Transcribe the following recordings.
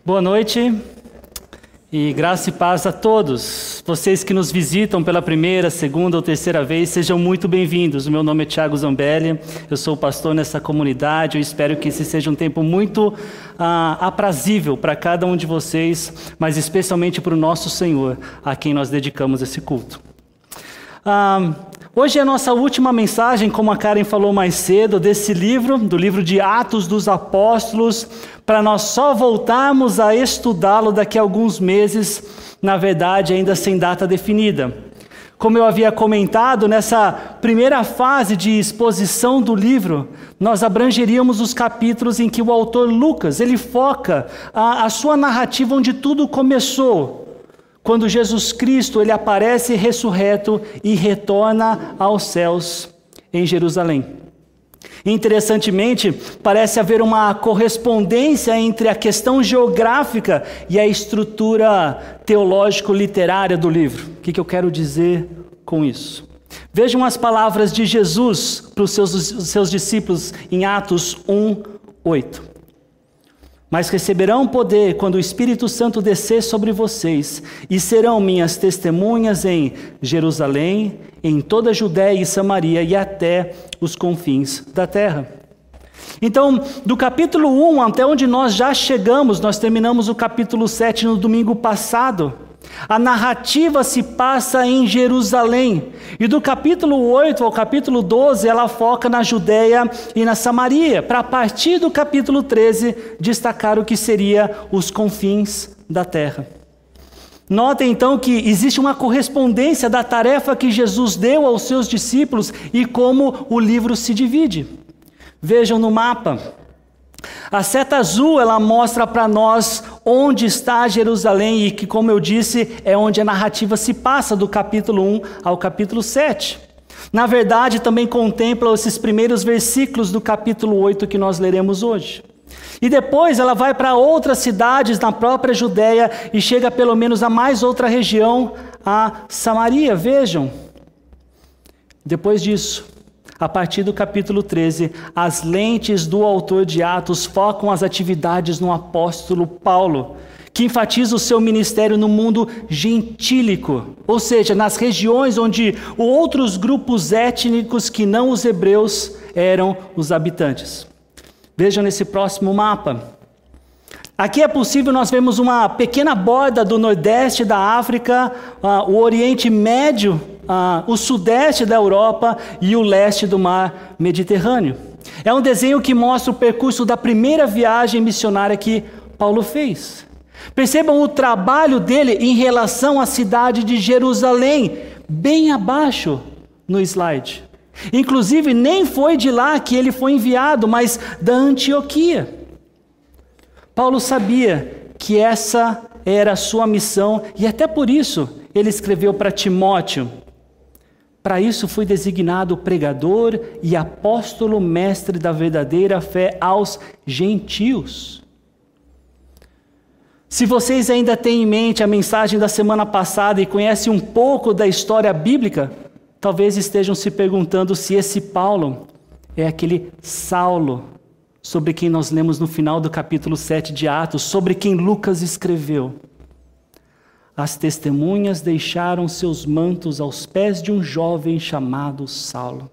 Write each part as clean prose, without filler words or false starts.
Boa noite e graça e paz a todos. Vocês que nos visitam pela primeira, segunda ou terceira vez, sejam muito bem-vindos. O meu nome é Thiago Zambelli, eu sou pastor nessa comunidade. Eu espero que esse seja um tempo muito aprazível para cada um de vocês, mas especialmente para o nosso Senhor, a quem nós dedicamos esse culto. Hoje é a nossa última mensagem, como a Karen falou mais cedo, desse livro, do livro de Atos dos Apóstolos, para nós só voltarmos a estudá-lo daqui a alguns meses, na verdade ainda sem data definida. Como eu havia comentado, nessa primeira fase de exposição do livro, nós abrangeríamos os capítulos em que o autor Lucas, ele foca a sua narrativa onde tudo começou, quando Jesus Cristo ele aparece ressurreto e retorna aos céus em Jerusalém. Interessantemente, parece haver uma correspondência entre a questão geográfica e a estrutura teológico-literária do livro. O que eu quero dizer com isso? Vejam as palavras de Jesus para os seus discípulos em Atos 1:8. Mas receberão poder quando o Espírito Santo descer sobre vocês, e serão minhas testemunhas em Jerusalém, em toda a Judéia e Samaria e até os confins da terra. Então, do capítulo 1 até onde nós já chegamos, nós terminamos o capítulo 7 no domingo passado. A narrativa se passa em Jerusalém, e do capítulo 8 ao capítulo 12 ela foca na Judéia e na Samaria, para a partir do capítulo 13 destacar o que seria os confins da terra. Notem então que existe uma correspondência da tarefa que Jesus deu aos seus discípulos e como o livro se divide. Vejam no mapa. A seta azul, ela mostra para nós onde está Jerusalém e que, como eu disse, é onde a narrativa se passa do capítulo 1 ao capítulo 7. Na verdade, também contempla esses primeiros versículos do capítulo 8 que nós leremos hoje. E depois ela vai para outras cidades na própria Judéia e chega pelo menos a mais outra região, a Samaria. Vejam. Depois disso, a partir do capítulo 13, as lentes do autor de Atos focam as atividades no apóstolo Paulo, que enfatiza o seu ministério no mundo gentílico, ou seja, nas regiões onde outros grupos étnicos que não os hebreus eram os habitantes. Vejam nesse próximo mapa. Aqui é possível nós vemos uma pequena borda do nordeste da África, o Oriente Médio, o sudeste da Europa e o leste do mar Mediterrâneo. É um desenho que mostra o percurso da primeira viagem missionária que Paulo fez. Percebam o trabalho dele em relação à cidade de Jerusalém, bem abaixo no slide. Inclusive, nem foi de lá que ele foi enviado, mas da Antioquia. Paulo sabia que essa era a sua missão e até por isso ele escreveu para Timóteo: para isso fui designado pregador e apóstolo mestre da verdadeira fé aos gentios. Se vocês ainda têm em mente a mensagem da semana passada e conhecem um pouco da história bíblica, talvez estejam se perguntando se esse Paulo é aquele Saulo sobre quem nós lemos no final do capítulo 7 de Atos, sobre quem Lucas escreveu. As testemunhas deixaram seus mantos aos pés de um jovem chamado Saulo.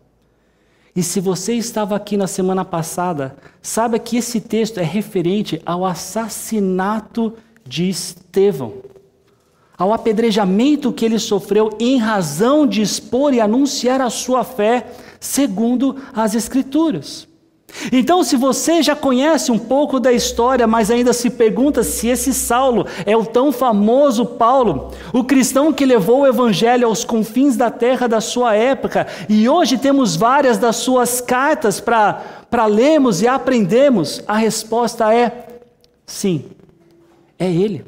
E se você estava aqui na semana passada, saiba que esse texto é referente ao assassinato de Estevão, ao apedrejamento que ele sofreu em razão de expor e anunciar a sua fé segundo as Escrituras. Então, se você já conhece um pouco da história, mas ainda se pergunta se esse Saulo é o tão famoso Paulo, o cristão que levou o evangelho aos confins da terra da sua época, e hoje temos várias das suas cartas para lermos e aprendermos, a resposta é sim, é ele.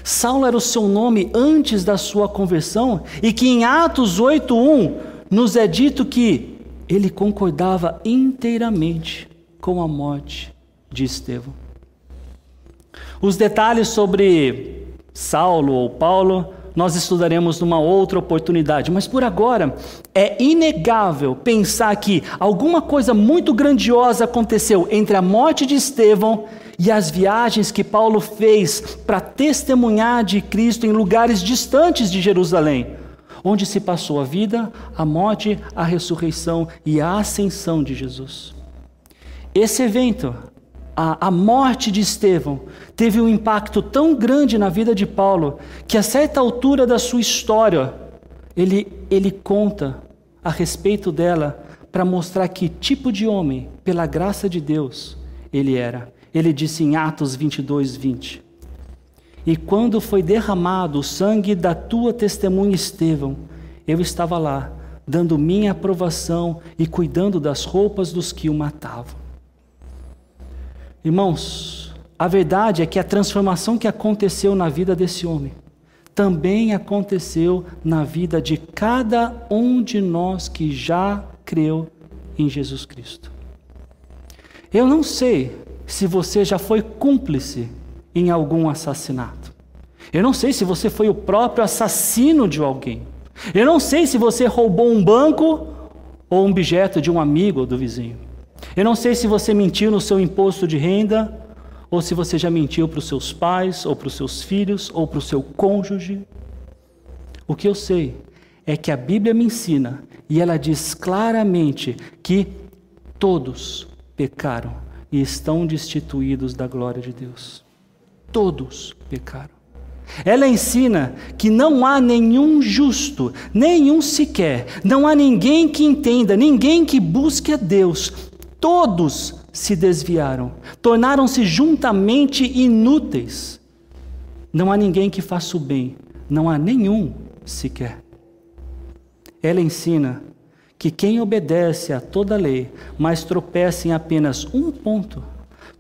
Saulo era o seu nome antes da sua conversão, e que em Atos 8:1 nos é dito que ele concordava inteiramente com a morte de Estevão. Os detalhes sobre Saulo ou Paulo nós estudaremos numa outra oportunidade, mas por agora é inegável pensar que alguma coisa muito grandiosa aconteceu entre a morte de Estevão e as viagens que Paulo fez para testemunhar de Cristo em lugares distantes de Jerusalém, onde se passou a vida, a morte, a ressurreição e a ascensão de Jesus. Esse evento, a morte de Estevão, teve um impacto tão grande na vida de Paulo, que a certa altura da sua história, ele conta a respeito dela para mostrar que tipo de homem, pela graça de Deus, ele era. Ele disse em Atos 22:20: "E quando foi derramado o sangue da tua testemunha Estevão, eu estava lá, dando minha aprovação e cuidando das roupas dos que o matavam." Irmãos, a verdade é que a transformação que aconteceu na vida desse homem também aconteceu na vida de cada um de nós que já creu em Jesus Cristo. Eu não sei se você já foi cúmplice em algum assassinato. Eu não sei se você foi o próprio assassino de alguém. Eu não sei se você roubou um banco ou um objeto de um amigo ou do vizinho. Eu não sei se você mentiu no seu imposto de renda, ou se você já mentiu para os seus pais, ou para os seus filhos, ou para o seu cônjuge. O que eu sei é que a Bíblia me ensina, e ela diz claramente que todos pecaram e estão destituídos da glória de Deus. Todos pecaram. Ela ensina que não há nenhum justo, nenhum sequer, não há ninguém que entenda, ninguém que busque a Deus. Todos se desviaram, tornaram-se juntamente inúteis. Não há ninguém que faça o bem, não há nenhum sequer. Ela ensina que quem obedece a toda a lei, mas tropeça em apenas um ponto,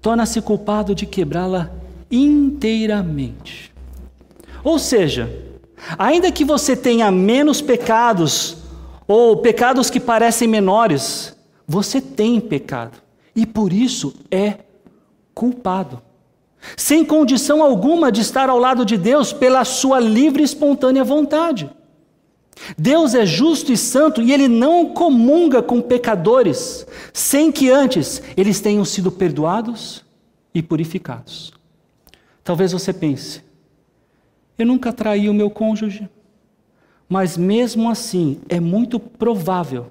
torna-se culpado de quebrá-la inteiramente. Ou seja, ainda que você tenha menos pecados, ou pecados que parecem menores, você tem pecado, e por isso é culpado, sem condição alguma de estar ao lado de Deus pela sua livre e espontânea vontade. Deus é justo e santo e Ele não comunga com pecadores, sem que antes eles tenham sido perdoados e purificados. Talvez você pense: eu nunca traí o meu cônjuge, mas mesmo assim é muito provável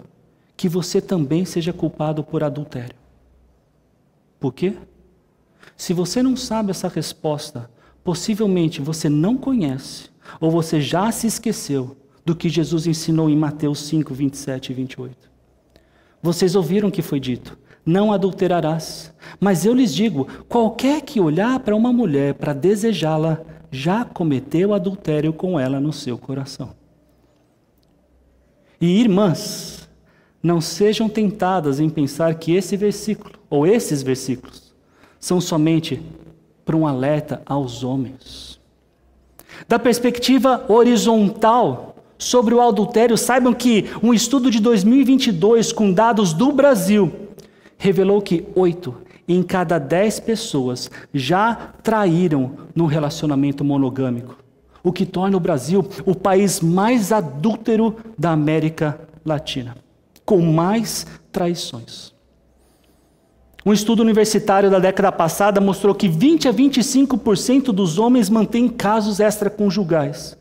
que você também seja culpado por adultério. Por quê? Se você não sabe essa resposta, possivelmente você não conhece, ou você já se esqueceu do que Jesus ensinou em Mateus 5, 27 e 28. Vocês ouviram que foi dito: não adulterarás. Mas eu lhes digo, qualquer que olhar para uma mulher para desejá-la, já cometeu adultério com ela no seu coração. E irmãs, não sejam tentadas em pensar que esse versículo, ou esses versículos, são somente para um alerta aos homens. Da perspectiva horizontal sobre o adultério, saibam que um estudo de 2022 com dados do Brasil revelou que 8 em cada 10 pessoas já traíram no relacionamento monogâmico, o que torna o Brasil o país mais adúltero da América Latina, com mais traições. Um estudo universitário da década passada mostrou que 20 a 25% dos homens mantêm casos extraconjugais,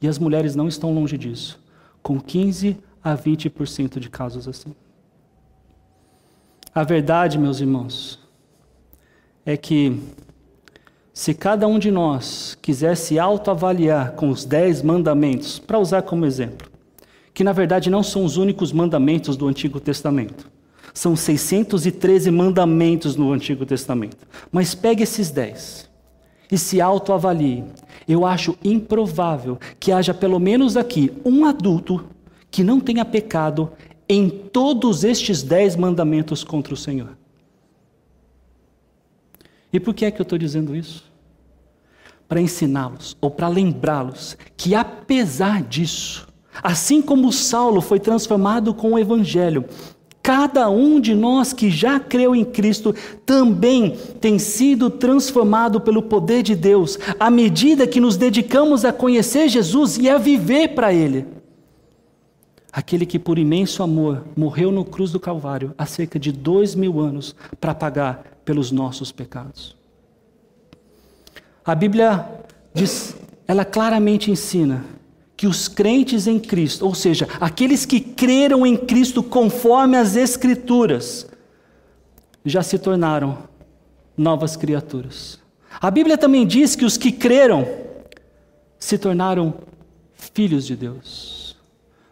e as mulheres não estão longe disso, com 15 a 20% de casos assim. A verdade, meus irmãos, é que se cada um de nós quiser se autoavaliar com os 10 mandamentos, para usar como exemplo, que na verdade não são os únicos mandamentos do Antigo Testamento, são 613 mandamentos no Antigo Testamento, mas pegue esses 10 e se autoavalie. Eu acho improvável que haja pelo menos aqui um adulto que não tenha pecado em todos estes 10 mandamentos contra o Senhor. E por que é que eu estou dizendo isso? Para ensiná-los, ou para lembrá-los, que apesar disso, assim como Saulo foi transformado com o Evangelho, cada um de nós que já creu em Cristo também tem sido transformado pelo poder de Deus, à medida que nos dedicamos a conhecer Jesus e a viver para Ele. Aquele que por imenso amor morreu no cruz do Calvário há cerca de 2000 anos para pagar pelos nossos pecados. A Bíblia diz, ela claramente ensina que os crentes em Cristo, ou seja, aqueles que creram em Cristo conforme as Escrituras, já se tornaram novas criaturas. A Bíblia também diz que os que creram se tornaram filhos de Deus.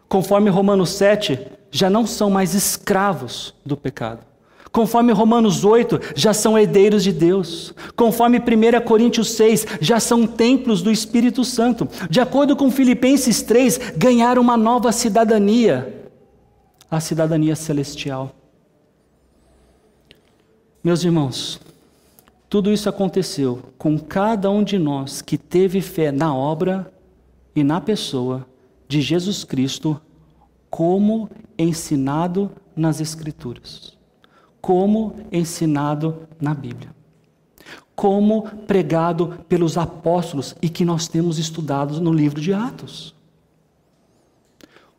Conforme Romanos 7, já não são mais escravos do pecado. Conforme Romanos 8, já são herdeiros de Deus. Conforme 1 Coríntios 6, já são templos do Espírito Santo. De acordo com Filipenses 3, ganharam uma nova cidadania, a cidadania celestial. Meus irmãos, tudo isso aconteceu com cada um de nós que teve fé na obra e na pessoa de Jesus Cristo, como ensinado nas Escrituras. Como ensinado na Bíblia, como pregado pelos apóstolos e que nós temos estudado no livro de Atos,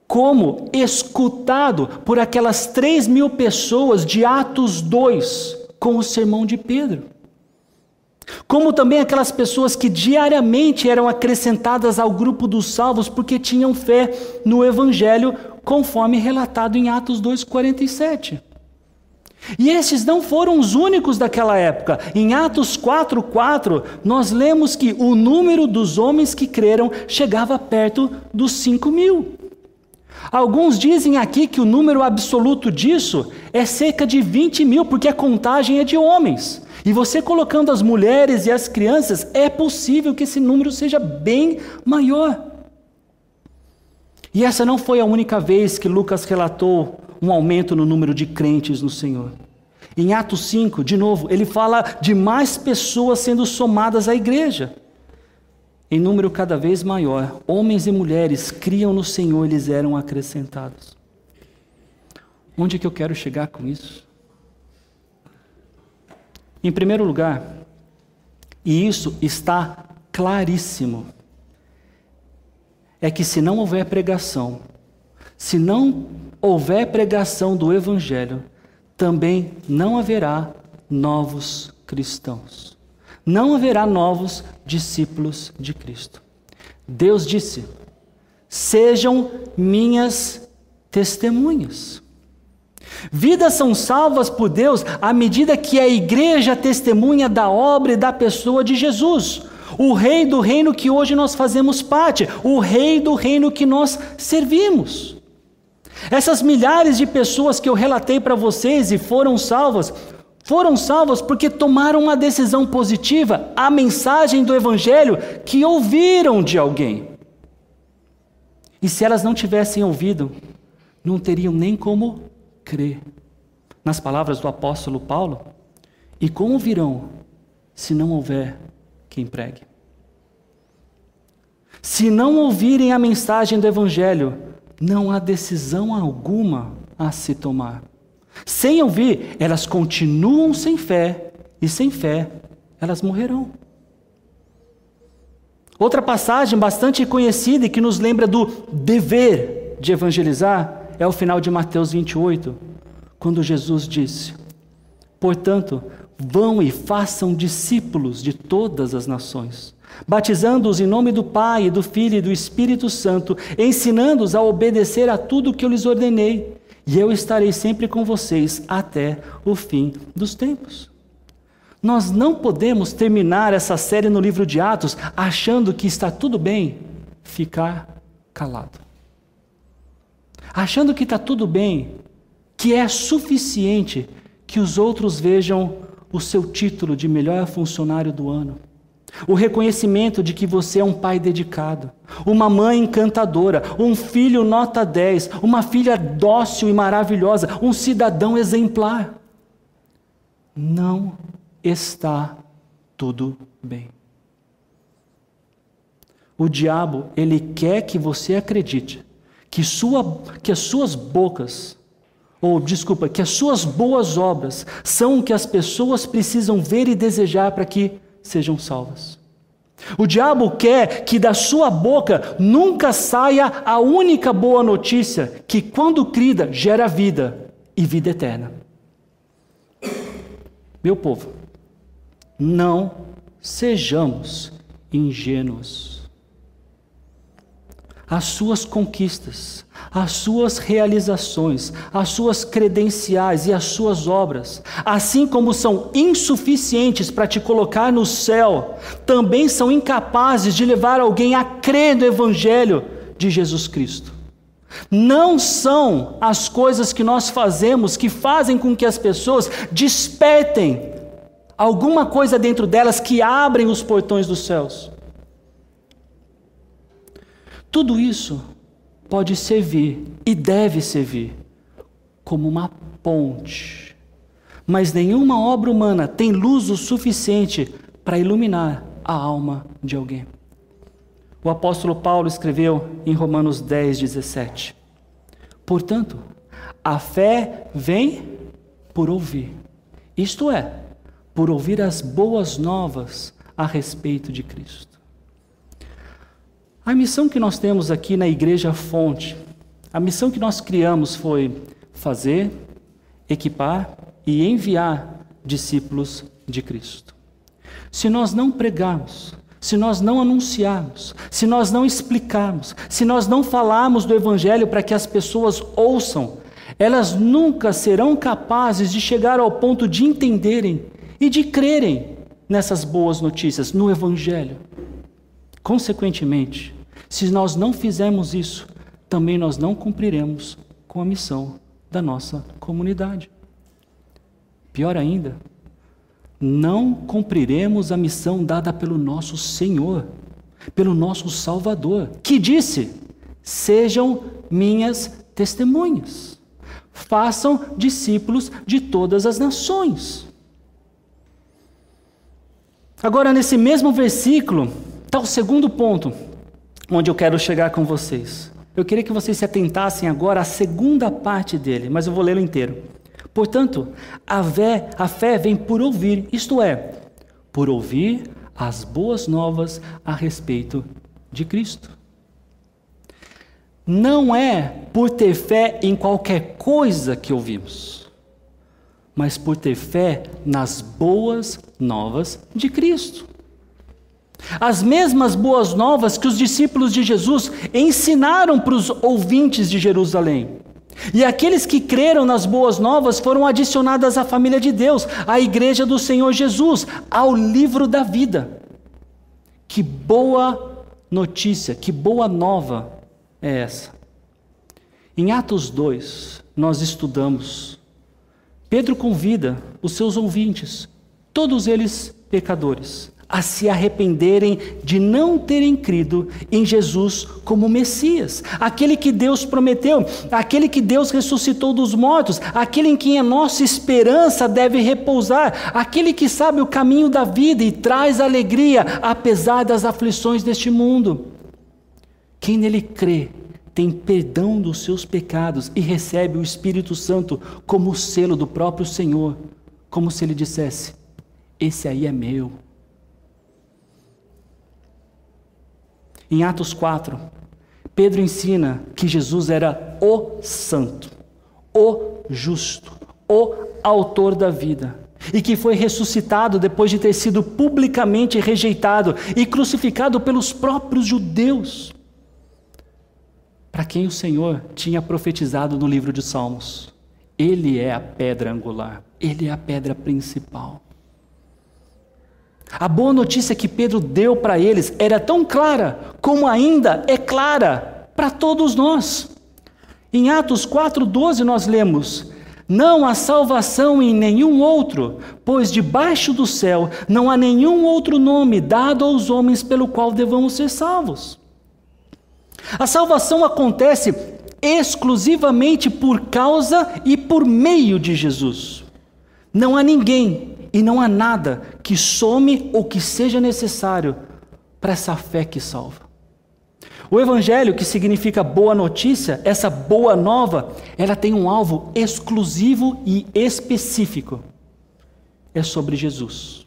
como escutado por aquelas 3.000 pessoas de Atos 2 com o sermão de Pedro, como também aquelas pessoas que diariamente eram acrescentadas ao grupo dos salvos porque tinham fé no Evangelho, conforme relatado em Atos 2:47. E esses não foram os únicos daquela época. Em Atos 4:4, nós lemos que o número dos homens que creram chegava perto dos 5.000. Alguns dizem aqui que o número absoluto disso é cerca de 20.000, porque a contagem é de homens. E você colocando as mulheres e as crianças, é possível que esse número seja bem maior. E essa não foi a única vez que Lucas relatou um aumento no número de crentes no Senhor. Em Atos 5, de novo, ele fala de mais pessoas sendo somadas à igreja. Em número cada vez maior, homens e mulheres criam no Senhor e lhes eram acrescentados. Onde é que eu quero chegar com isso? Em primeiro lugar, e isso está claríssimo, é que se não houver pregação, se não houver pregação do Evangelho, também não haverá novos cristãos. Não haverá novos discípulos de Cristo. Deus disse: sejam minhas testemunhas. Vidas são salvas por Deus à medida que a igreja testemunha da obra e da pessoa de Jesus, o Rei do reino que hoje nós fazemos parte, o Rei do reino que nós servimos. Essas milhares de pessoas que eu relatei para vocês e foram salvas porque tomaram uma decisão positiva, a mensagem do Evangelho que ouviram de alguém. E se elas não tivessem ouvido, não teriam nem como crer. Nas palavras do apóstolo Paulo, e como virão se não houver quem pregue? Se não ouvirem a mensagem do Evangelho, não há decisão alguma a se tomar. Sem ouvir, elas continuam sem fé, e sem fé, elas morrerão. Outra passagem bastante conhecida e que nos lembra do dever de evangelizar é o final de Mateus 28, quando Jesus disse: portanto, vão e façam discípulos de todas as nações, batizando-os em nome do Pai, do Filho e do Espírito Santo, ensinando-os a obedecer a tudo o que eu lhes ordenei, e eu estarei sempre com vocês até o fim dos tempos. Nós não podemos terminar essa série no livro de Atos achando que está tudo bem ficar calado. Achando que está tudo bem, que é suficiente que os outros vejam o seu título de melhor funcionário do ano, o reconhecimento de que você é um pai dedicado, uma mãe encantadora, um filho nota 10, uma filha dócil e maravilhosa, um cidadão exemplar. Não está tudo bem. O diabo, ele quer que você acredite que as suas boas obras são o que as pessoas precisam ver e desejar para que sejam salvas. O diabo quer que da sua boca nunca saia a única boa notícia, que quando crida gera vida e vida eterna. Meu povo, não sejamos ingênuos. As suas conquistas, as suas realizações, as suas credenciais e as suas obras, assim como são insuficientes para te colocar no céu, também são incapazes de levar alguém a crer no Evangelho de Jesus Cristo. Não são as coisas que nós fazemos que fazem com que as pessoas despertem alguma coisa dentro delas que abrem os portões dos céus. Tudo isso pode servir e deve servir como uma ponte, mas nenhuma obra humana tem luz o suficiente para iluminar a alma de alguém. O apóstolo Paulo escreveu em Romanos 10:17: portanto, a fé vem por ouvir, isto é, por ouvir as boas novas a respeito de Cristo. A missão que nós temos aqui na Igreja Fonte, a missão que nós criamos foi fazer, equipar e enviar discípulos de Cristo. Se nós não pregarmos, se nós não anunciarmos, se nós não explicarmos, se nós não falarmos do Evangelho para que as pessoas ouçam, elas nunca serão capazes de chegar ao ponto de entenderem e de crerem nessas boas notícias, no Evangelho. Consequentemente, se nós não fizermos isso, também nós não cumpriremos com a missão da nossa comunidade. Pior ainda, não cumpriremos a missão dada pelo nosso Senhor, pelo nosso Salvador, que disse: sejam minhas testemunhas, façam discípulos de todas as nações. Agora, nesse mesmo versículo, está o segundo ponto onde eu quero chegar com vocês. Eu queria que vocês se atentassem agora à segunda parte dele, mas eu vou lê-lo inteiro. Portanto, a fé vem por ouvir, isto é, por ouvir as boas novas a respeito de Cristo. Não é por ter fé em qualquer coisa que ouvimos, mas por ter fé nas boas novas de Cristo. As mesmas boas novas que os discípulos de Jesus ensinaram para os ouvintes de Jerusalém. E aqueles que creram nas boas novas foram adicionados à família de Deus, à igreja do Senhor Jesus, ao livro da vida. Que boa notícia, que boa nova é essa? Em Atos 2, nós estudamos, Pedro convida os seus ouvintes, todos eles pecadores, a se arrependerem de não terem crido em Jesus como Messias, aquele que Deus prometeu, aquele que Deus ressuscitou dos mortos, aquele em quem a nossa esperança deve repousar, aquele que sabe o caminho da vida e traz alegria apesar das aflições deste mundo. Quem nele crê tem perdão dos seus pecados e recebe o Espírito Santo como selo do próprio Senhor, como se ele dissesse: esse aí é meu. Em Atos 4, Pedro ensina que Jesus era o santo, o justo, o autor da vida, e que foi ressuscitado depois de ter sido publicamente rejeitado e crucificado pelos próprios judeus, para quem o Senhor tinha profetizado no livro de Salmos. Ele é a pedra angular, ele é a pedra principal. A boa notícia que Pedro deu para eles era tão clara como ainda é clara para todos nós. Em Atos 4:12 nós lemos: não há salvação em nenhum outro, pois debaixo do céu não há nenhum outro nome dado aos homens pelo qual devamos ser salvos. A salvação acontece exclusivamente por causa e por meio de Jesus. Não há ninguém e não há nada que some ou que seja necessário para essa fé que salva. O Evangelho, que significa boa notícia, essa boa nova, ela tem um alvo exclusivo e específico. É sobre Jesus.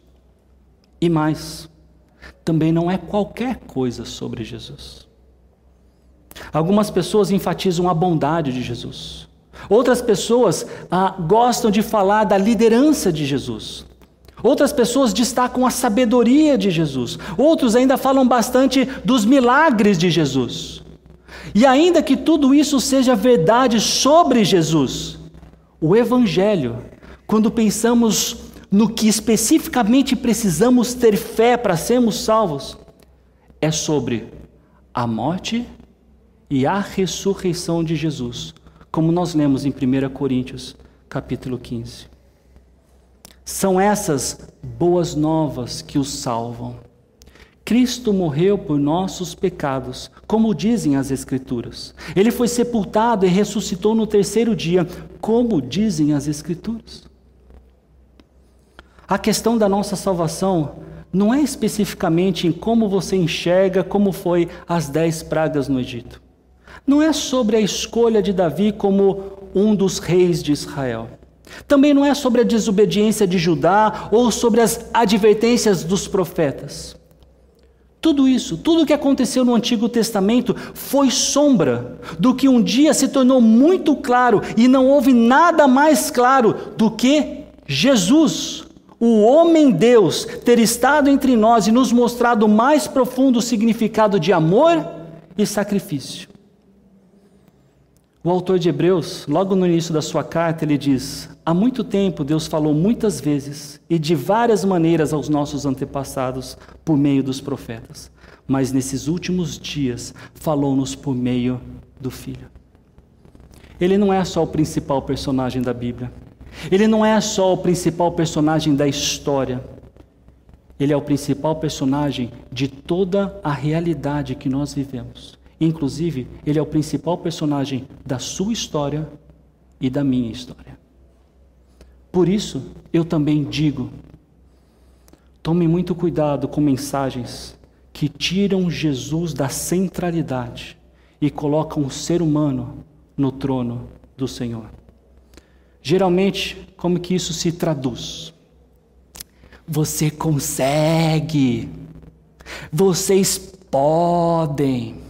E mais, também não é qualquer coisa sobre Jesus. Algumas pessoas enfatizam a bondade de Jesus. Outras pessoas gostam de falar da liderança de Jesus. Outras pessoas destacam a sabedoria de Jesus. Outros ainda falam bastante dos milagres de Jesus. E ainda que tudo isso seja verdade sobre Jesus, o Evangelho, quando pensamos no que especificamente precisamos ter fé para sermos salvos, é sobre a morte e a ressurreição de Jesus, como nós lemos em 1 Coríntios, capítulo 15. São essas boas novas que os salvam. Cristo morreu por nossos pecados, como dizem as Escrituras. Ele foi sepultado e ressuscitou no terceiro dia, como dizem as Escrituras. A questão da nossa salvação não é especificamente em como você enxerga como foi as 10 pragas no Egito. Não é sobre a escolha de Davi como um dos reis de Israel. Também não é sobre a desobediência de Judá ou sobre as advertências dos profetas. Tudo isso, tudo o que aconteceu no Antigo Testamento foi sombra do que um dia se tornou muito claro, e não houve nada mais claro do que Jesus, o homem-Deus, ter estado entre nós e nos mostrado o mais profundo significado de amor e sacrifício. O autor de Hebreus, logo no início da sua carta, ele diz: há muito tempo Deus falou muitas vezes e de várias maneiras aos nossos antepassados por meio dos profetas, mas nesses últimos dias falou-nos por meio do Filho. Ele não é só o principal personagem da Bíblia, ele não é só o principal personagem da história, ele é o principal personagem de toda a realidade que nós vivemos. Inclusive, ele é o principal personagem da sua história e da minha história. Por isso, eu também digo, tome muito cuidado com mensagens que tiram Jesus da centralidade e colocam o ser humano no trono do Senhor. Geralmente, como que isso se traduz? Você consegue, vocês podem.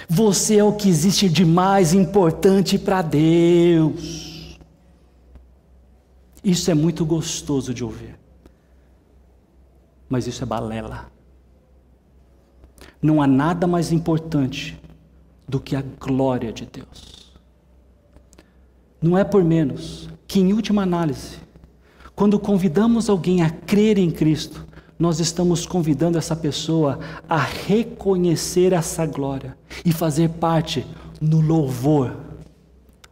Você é o que existe de mais importante para Deus. Isso é muito gostoso de ouvir. Mas isso é balela. Não há nada mais importante do que a glória de Deus. Não é por menos que, em última análise, quando convidamos alguém a crer em Cristo, nós estamos convidando essa pessoa a reconhecer essa glória e fazer parte no louvor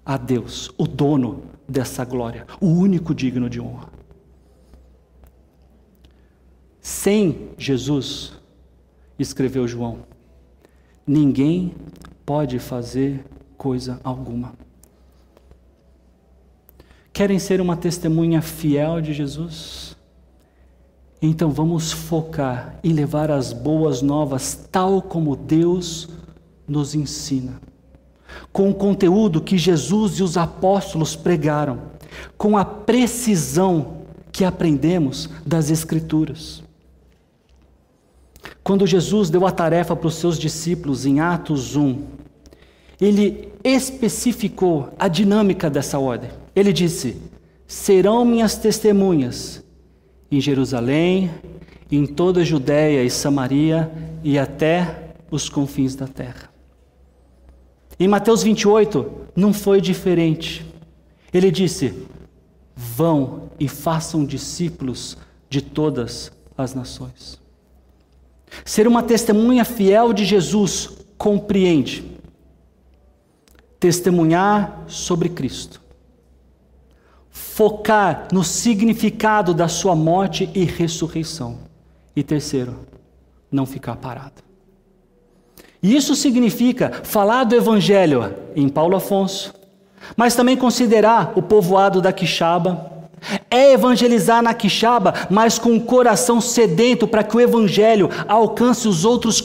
a Deus, o dono dessa glória, o único digno de honra. Sem Jesus, escreveu João, ninguém pode fazer coisa alguma. Querem ser uma testemunha fiel de Jesus? Então vamos focar em levar as boas novas tal como Deus nos ensina, com o conteúdo que Jesus e os apóstolos pregaram, com a precisão que aprendemos das Escrituras. Quando Jesus deu a tarefa para os seus discípulos em Atos 1, ele especificou a dinâmica dessa ordem. Ele disse: serão minhas testemunhas em Jerusalém, em toda a Judéia e Samaria e até os confins da terra. Em Mateus 28, não foi diferente. Ele disse: vão e façam discípulos de todas as nações. Ser uma testemunha fiel de Jesus compreende testemunhar sobre Cristo, focar no significado da sua morte e ressurreição. E terceiro, não ficar parado. E isso significa falar do Evangelho em Paulo Afonso, mas também considerar o povoado da Quixaba. É evangelizar na Quixaba, mas com o coração sedento para que o Evangelho alcance os outros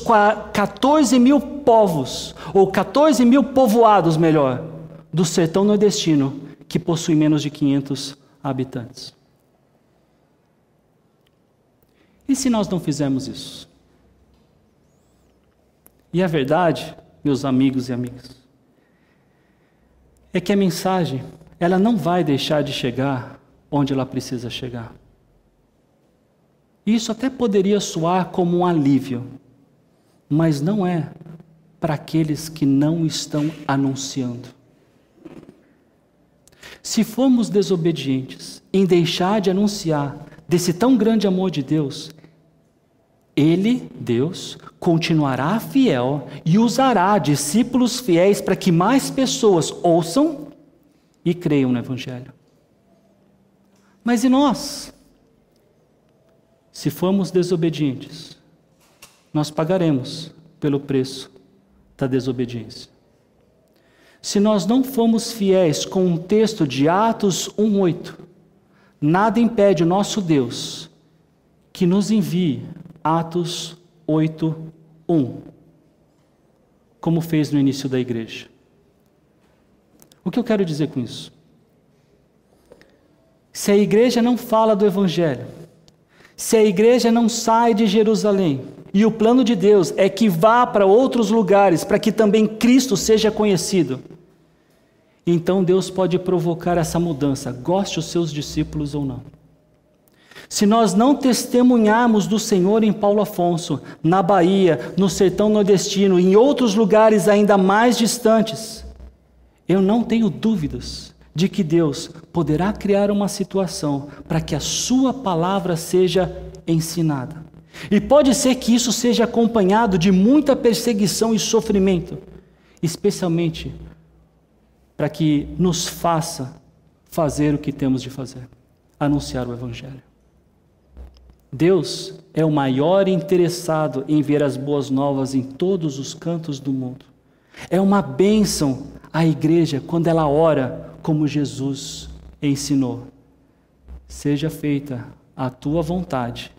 14 mil povos, ou 14 mil povoados, melhor, do sertão nordestino, que possui menos de 500 habitantes. E se nós não fizermos isso? E a verdade, meus amigos e amigas, é que a mensagem, ela não vai deixar de chegar onde ela precisa chegar. Isso até poderia soar como um alívio, mas não é para aqueles que não estão anunciando. Se formos desobedientes em deixar de anunciar desse tão grande amor de Deus, Ele, Deus, continuará fiel e usará discípulos fiéis para que mais pessoas ouçam e creiam no Evangelho. Mas e nós? Se formos desobedientes, nós pagaremos pelo preço da desobediência. Se nós não formos fiéis com o texto de Atos 1:8, nada impede o nosso Deus que nos envie Atos 8:1, como fez no início da igreja. O que eu quero dizer com isso? Se a igreja não fala do Evangelho, se a igreja não sai de Jerusalém, e o plano de Deus é que vá para outros lugares, para que também Cristo seja conhecido, então Deus pode provocar essa mudança, goste os seus discípulos ou não. Se nós não testemunharmos do Senhor em Paulo Afonso, na Bahia, no sertão nordestino, em outros lugares ainda mais distantes, eu não tenho dúvidas de que Deus poderá criar uma situação para que a sua palavra seja ensinada. E pode ser que isso seja acompanhado de muita perseguição e sofrimento, especialmente para que nos faça fazer o que temos de fazer, anunciar o Evangelho. Deus é o maior interessado em ver as boas novas em todos os cantos do mundo. É uma bênção a igreja quando ela ora como Jesus ensinou. Seja feita a tua vontade,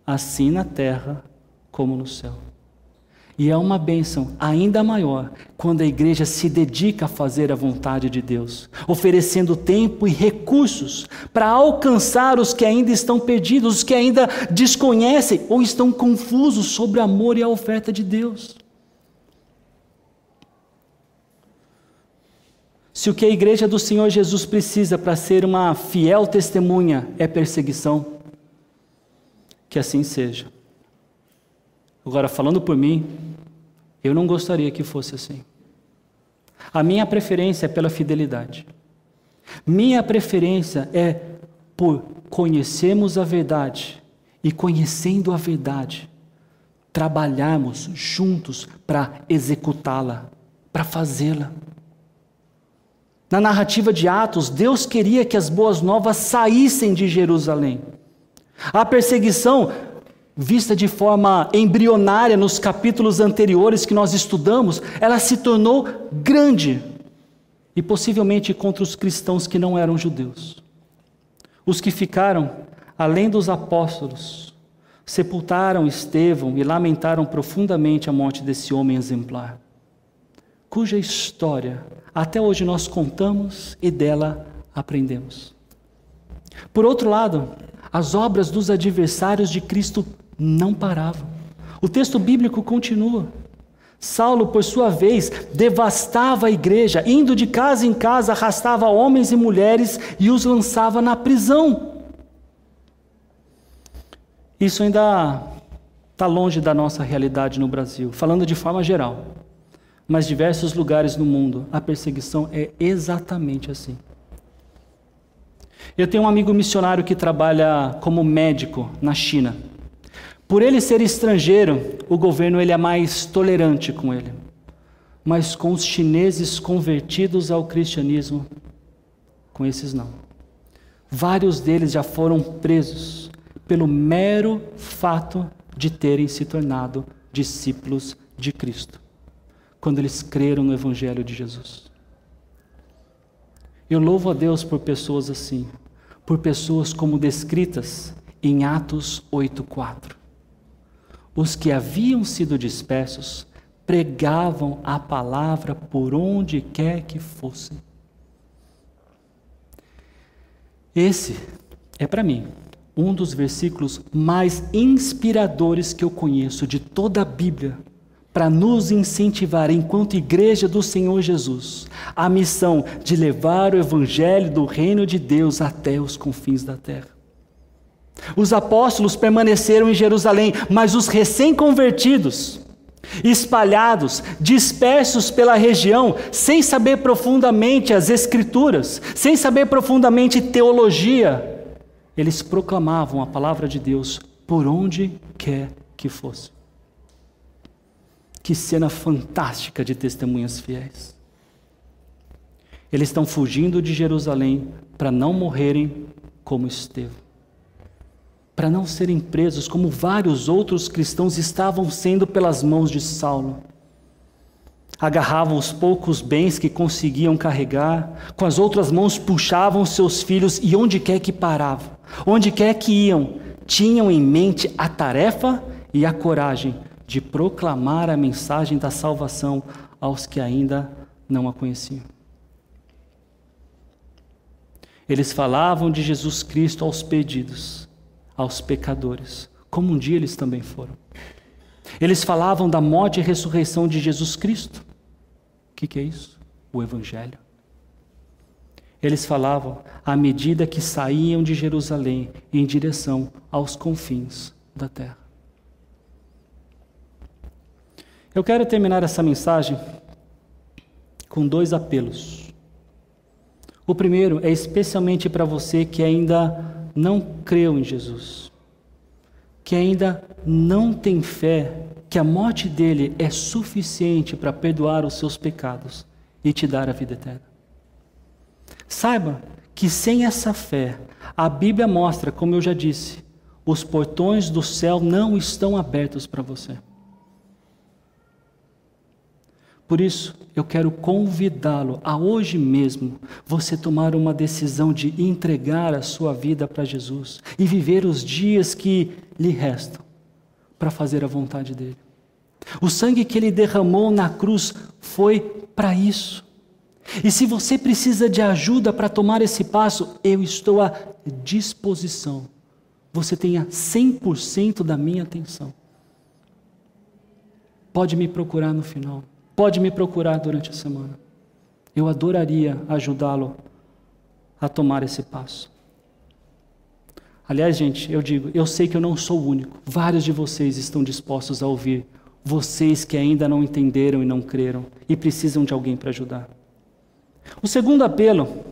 assim na terra como no céu. E é uma bênção ainda maior quando a igreja se dedica a fazer a vontade de Deus, oferecendo tempo e recursos para alcançar os que ainda estão perdidos, os que ainda desconhecem ou estão confusos sobre o amor e a oferta de Deus. Se o que a igreja do Senhor Jesus precisa para ser uma fiel testemunha é perseguição, que assim seja. Agora, falando por mim, eu não gostaria que fosse assim. A minha preferência é pela fidelidade. Minha preferência é por conhecermos a verdade e, conhecendo a verdade, trabalharmos juntos para executá-la, para fazê-la. Na narrativa de Atos, Deus queria que as boas novas saíssem de Jerusalém. A perseguição, vista de forma embrionária nos capítulos anteriores que nós estudamos, ela se tornou grande, e possivelmente contra os cristãos que não eram judeus. Os que ficaram, além dos apóstolos, sepultaram Estevão e lamentaram profundamente a morte desse homem exemplar, cuja história até hoje nós contamos e dela aprendemos. Por outro lado, as obras dos adversários de Cristo não paravam. O texto bíblico continua. Saulo, por sua vez, devastava a igreja, indo de casa em casa, arrastava homens e mulheres e os lançava na prisão. Isso ainda está longe da nossa realidade no Brasil, falando de forma geral. Mas diversos lugares no mundo, a perseguição é exatamente assim. Eu tenho um amigo missionário que trabalha como médico na China. Por ele ser estrangeiro, o governo ele é mais tolerante com ele. Mas com os chineses convertidos ao cristianismo, com esses não. Vários deles já foram presos pelo mero fato de terem se tornado discípulos de Cristo, quando eles creram no Evangelho de Jesus. Eu louvo a Deus por pessoas assim, por pessoas como descritas em Atos 8:4. Os que haviam sido dispersos pregavam a palavra por onde quer que fossem. Esse é para mim um dos versículos mais inspiradores que eu conheço de toda a Bíblia, para nos incentivar, enquanto igreja do Senhor Jesus, a missão de levar o evangelho do reino de Deus até os confins da terra. Os apóstolos permaneceram em Jerusalém, mas os recém-convertidos, espalhados, dispersos pela região, sem saber profundamente as Escrituras, sem saber profundamente teologia, eles proclamavam a palavra de Deus por onde quer que fosse. Que cena fantástica de testemunhas fiéis. Eles estão fugindo de Jerusalém para não morrerem como Estevão, para não serem presos como vários outros cristãos estavam sendo pelas mãos de Saulo. Agarravam os poucos bens que conseguiam carregar, com as outras mãos puxavam seus filhos e onde quer que paravam, onde quer que iam, tinham em mente a tarefa e a coragem de proclamar a mensagem da salvação aos que ainda não a conheciam. Eles falavam de Jesus Cristo aos perdidos, aos pecadores, como um dia eles também foram. Eles falavam da morte e ressurreição de Jesus Cristo. O que é isso? O Evangelho. Eles falavam à medida que saíam de Jerusalém em direção aos confins da terra. Eu quero terminar essa mensagem com 2 apelos. O primeiro é especialmente para você que ainda não creu em Jesus, que ainda não tem fé que a morte dele é suficiente para perdoar os seus pecados e te dar a vida eterna. Saiba que sem essa fé, a Bíblia mostra, como eu já disse, os portões do céu não estão abertos para você. Por isso, eu quero convidá-lo a hoje mesmo você tomar uma decisão de entregar a sua vida para Jesus e viver os dias que lhe restam para fazer a vontade dele. O sangue que ele derramou na cruz foi para isso. E se você precisa de ajuda para tomar esse passo, eu estou à disposição. Você tenha 100% da minha atenção. Pode me procurar no final. Pode me procurar durante a semana. Eu adoraria ajudá-lo a tomar esse passo. Aliás, gente, eu sei que eu não sou o único. Vários de vocês estão dispostos a ouvir. Vocês que ainda não entenderam e não creram e precisam de alguém para ajudar. O segundo apelo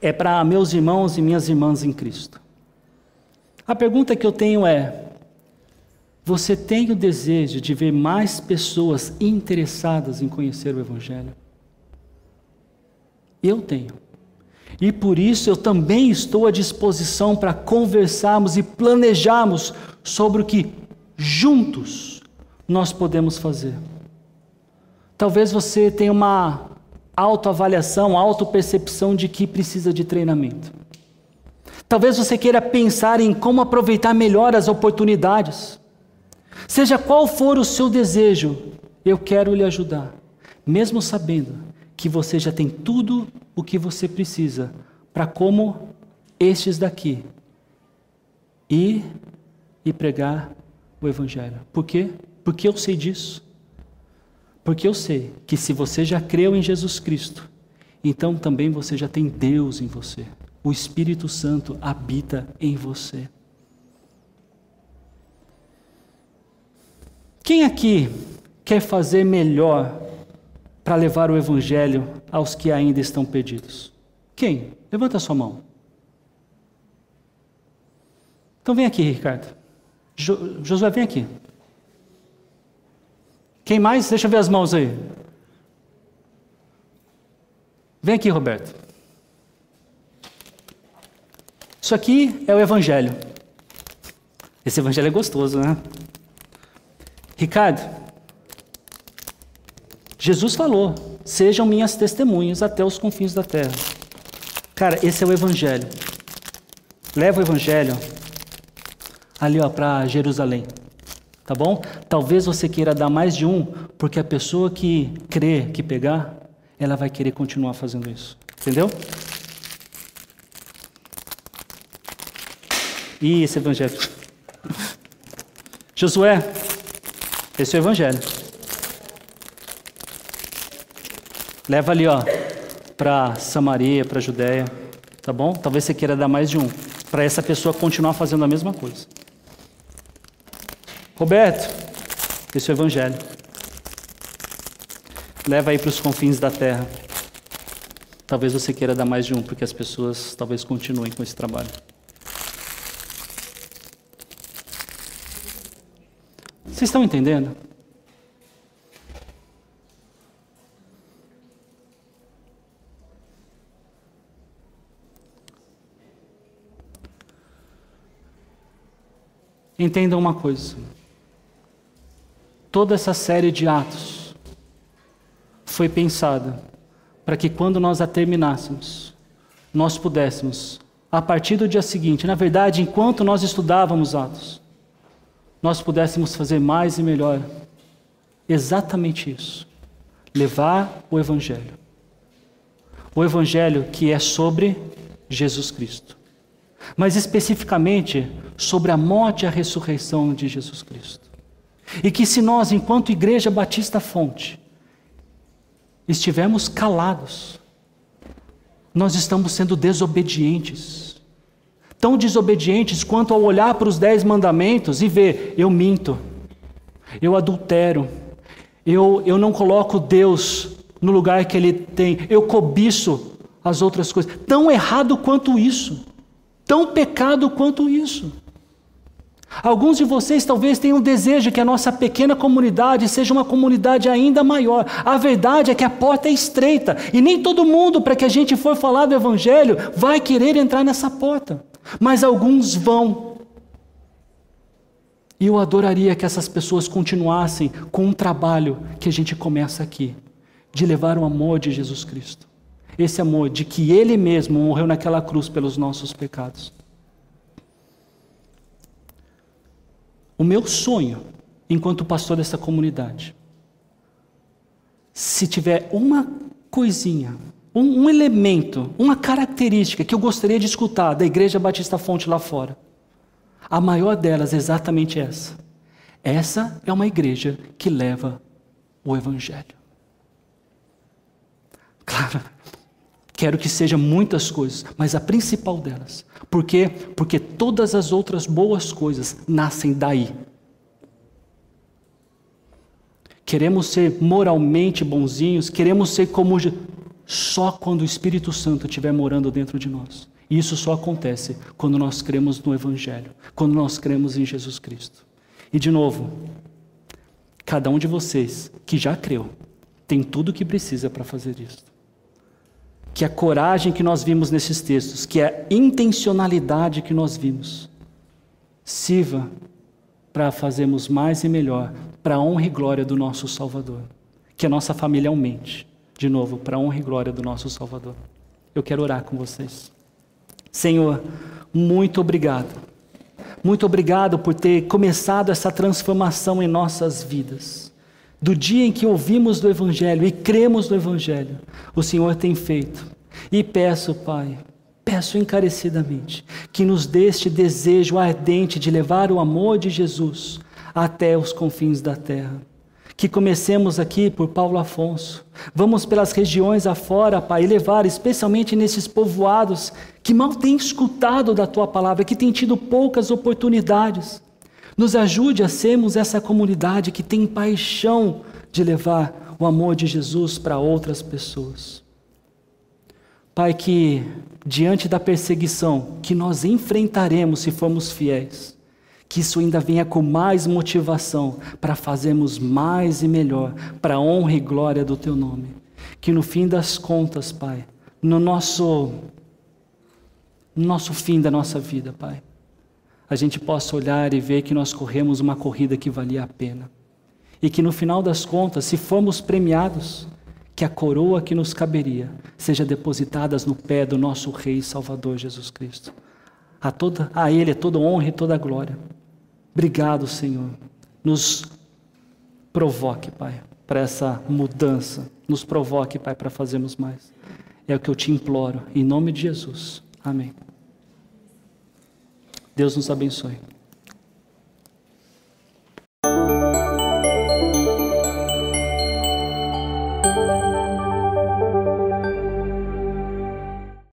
é para meus irmãos e minhas irmãs em Cristo. A pergunta que eu tenho é: você tem o desejo de ver mais pessoas interessadas em conhecer o Evangelho? Eu tenho. E por isso eu também estou à disposição para conversarmos e planejarmos sobre o que juntos nós podemos fazer. Talvez você tenha uma autoavaliação, autopercepção de que precisa de treinamento. Talvez você queira pensar em como aproveitar melhor as oportunidades. Seja qual for o seu desejo, eu quero lhe ajudar, mesmo sabendo que você já tem tudo o que você precisa para, como estes daqui, ir e pregar o Evangelho. Por quê? Porque eu sei disso. Porque eu sei que se você já creu em Jesus Cristo, então também você já tem Deus em você. O Espírito Santo habita em você. Quem aqui quer fazer melhor para levar o Evangelho aos que ainda estão perdidos? Quem? Levanta a sua mão. Então vem aqui, Ricardo. Josué, vem aqui. Quem mais? Deixa eu ver as mãos aí. Vem aqui, Roberto. Isso aqui é o Evangelho. Esse Evangelho é gostoso, né? Ricardo, Jesus falou: sejam minhas testemunhas até os confins da terra. Cara, esse é o Evangelho. Leva o Evangelho ali para Jerusalém, tá bom? Talvez você queira dar mais de um, porque a pessoa que crê, que pegar, ela vai querer continuar fazendo isso, entendeu? E esse Evangelho. Josué, esse é o Evangelho. Leva ali, ó, para Samaria, para Judéia, tá bom? Talvez você queira dar mais de um, para essa pessoa continuar fazendo a mesma coisa. Roberto, esse é o Evangelho. Leva aí para os confins da terra. Talvez você queira dar mais de um, porque as pessoas talvez continuem com esse trabalho. Vocês estão entendendo? Entendam uma coisa. Toda essa série de atos foi pensada para que quando nós a terminássemos, nós pudéssemos, a partir do dia seguinte, na verdade, enquanto nós estudávamos Atos, nós pudéssemos fazer mais e melhor exatamente isso. Levar o Evangelho. O Evangelho que é sobre Jesus Cristo. Mas especificamente sobre a morte e a ressurreição de Jesus Cristo. E que se nós, enquanto Igreja Batista Fonte, estivermos calados, nós estamos sendo desobedientes. Tão desobedientes quanto ao olhar para os 10 mandamentos e ver, eu minto, eu adultero, eu não coloco Deus no lugar que Ele tem, eu cobiço as outras coisas. Tão errado quanto isso. Tão pecado quanto isso. Alguns de vocês talvez tenham desejo que a nossa pequena comunidade seja uma comunidade ainda maior. A verdade é que a porta é estreita e nem todo mundo, para que a gente for falar do Evangelho, vai querer entrar nessa porta. Mas alguns vão. E eu adoraria que essas pessoas continuassem com um trabalho que a gente começa aqui, de levar o amor de Jesus Cristo. Esse amor de que Ele mesmo morreu naquela cruz pelos nossos pecados. O meu sonho, enquanto pastor dessa comunidade, se tiver uma coisinha, um elemento, uma característica que eu gostaria de escutar da Igreja Batista Fonte lá fora, a maior delas é exatamente essa. Essa é uma igreja que leva o Evangelho. Claro, quero que seja muitas coisas, mas a principal delas. Por quê? Porque todas as outras boas coisas nascem daí. Queremos ser moralmente bonzinhos, queremos ser como só quando o Espírito Santo estiver morando dentro de nós. E isso só acontece quando nós cremos no Evangelho, quando nós cremos em Jesus Cristo. E de novo, cada um de vocês que já creu, tem tudo o que precisa para fazer isso. Que a coragem que nós vimos nesses textos, que a intencionalidade que nós vimos, sirva para fazermos mais e melhor, para a honra e glória do nosso Salvador. Que a nossa família aumente, de novo, para a honra e glória do nosso Salvador. Eu quero orar com vocês. Senhor, muito obrigado. Muito obrigado por ter começado essa transformação em nossas vidas. Do dia em que ouvimos do Evangelho e cremos no Evangelho, o Senhor tem feito. E peço, Pai, peço encarecidamente, que nos dê este desejo ardente de levar o amor de Jesus até os confins da terra. Que comecemos aqui por Paulo Afonso, vamos pelas regiões afora, Pai, e levar especialmente nesses povoados que mal têm escutado da Tua palavra, que têm tido poucas oportunidades. Nos ajude a sermos essa comunidade que tem paixão de levar o amor de Jesus para outras pessoas. Pai, que diante da perseguição que nós enfrentaremos se formos fiéis, que isso ainda venha com mais motivação para fazermos mais e melhor, para a honra e glória do Teu nome. Que no fim das contas, Pai, no nosso fim da nossa vida, Pai, a gente possa olhar e ver que nós corremos uma corrida que valia a pena. E que no final das contas, se formos premiados, que a coroa que nos caberia seja depositada no pé do nosso Rei e Salvador Jesus Cristo. A Ele é toda honra e toda glória. Obrigado, Senhor. Nos provoque, Pai, para essa mudança. Nos provoque, Pai, para fazermos mais. É o que eu te imploro, em nome de Jesus. Amém. Deus nos abençoe.